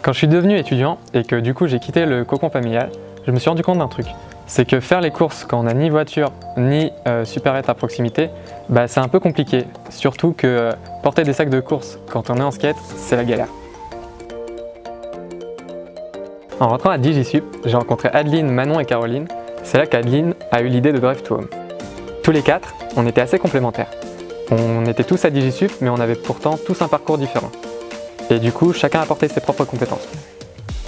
Quand je suis devenu étudiant et que du coup j'ai quitté le cocon familial, je me suis rendu compte d'un truc. C'est que faire les courses quand on n'a ni voiture ni supérette à proximité, c'est un peu compliqué. Surtout que porter des sacs de courses quand on est en skate, c'est la galère. En rentrant à DigiSup, j'ai rencontré Adeline, Manon et Caroline. C'est là qu'Adeline a eu l'idée de Drive to Home. Tous les quatre, on était assez complémentaires. On était tous à DigiSup, mais on avait pourtant tous un parcours différent. Et du coup, chacun apportait ses propres compétences.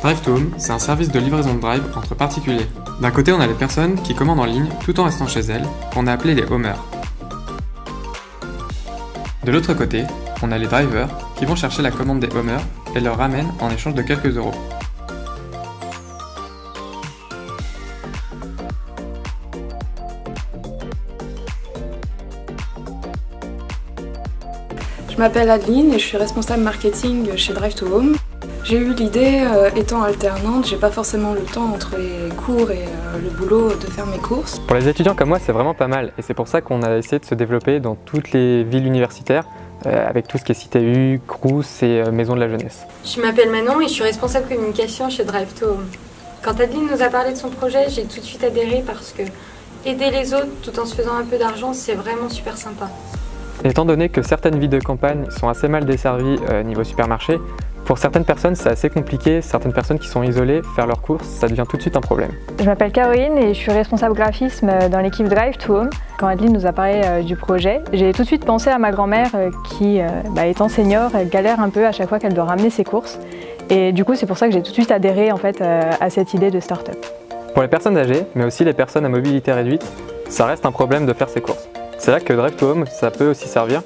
Drive to Home, c'est un service de livraison de drive entre particuliers. D'un côté, on a les personnes qui commandent en ligne tout en restant chez elles, qu'on a appelés les homers. De l'autre côté, on a les drivers qui vont chercher la commande des homers et leur ramènent en échange de quelques euros. Je m'appelle Adeline et je suis responsable marketing chez Drive to Home. J'ai eu l'idée, étant alternante, j'ai pas forcément le temps entre les cours et le boulot de faire mes courses. Pour les étudiants comme moi, c'est vraiment pas mal et c'est pour ça qu'on a essayé de se développer dans toutes les villes universitaires avec tout ce qui est CTU, Crous et Maison de la Jeunesse. Je m'appelle Manon et je suis responsable communication chez Drive to Home. Quand Adeline nous a parlé de son projet, j'ai tout de suite adhéré parce que aider les autres tout en se faisant un peu d'argent, c'est vraiment super sympa. Étant donné que certaines villes de campagne sont assez mal desservies niveau supermarché, pour certaines personnes c'est assez compliqué, certaines personnes qui sont isolées, faire leurs courses, ça devient tout de suite un problème. Je m'appelle Caroline et je suis responsable graphisme dans l'équipe Drive to Home. Quand Adeline nous a parlé du projet, j'ai tout de suite pensé à ma grand-mère qui, étant senior, galère un peu à chaque fois qu'elle doit ramener ses courses. Et du coup c'est pour ça que j'ai tout de suite adhéré à cette idée de start-up. Pour les personnes âgées, mais aussi les personnes à mobilité réduite, ça reste un problème de faire ses courses. C'est là que Drive to Home, ça peut aussi servir.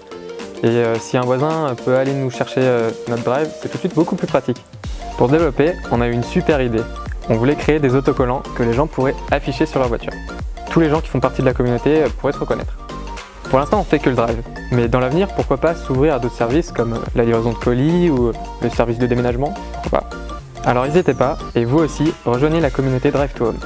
Et si un voisin peut aller nous chercher notre drive, c'est tout de suite beaucoup plus pratique. Pour se développer, on a eu une super idée. On voulait créer des autocollants que les gens pourraient afficher sur leur voiture. Tous les gens qui font partie de la communauté pourraient se reconnaître. Pour l'instant, on fait que le drive. Mais dans l'avenir, pourquoi pas s'ouvrir à d'autres services comme la livraison de colis ou le service de déménagement, pourquoi pas. Alors n'hésitez pas, et vous aussi, rejoignez la communauté Drive to Home.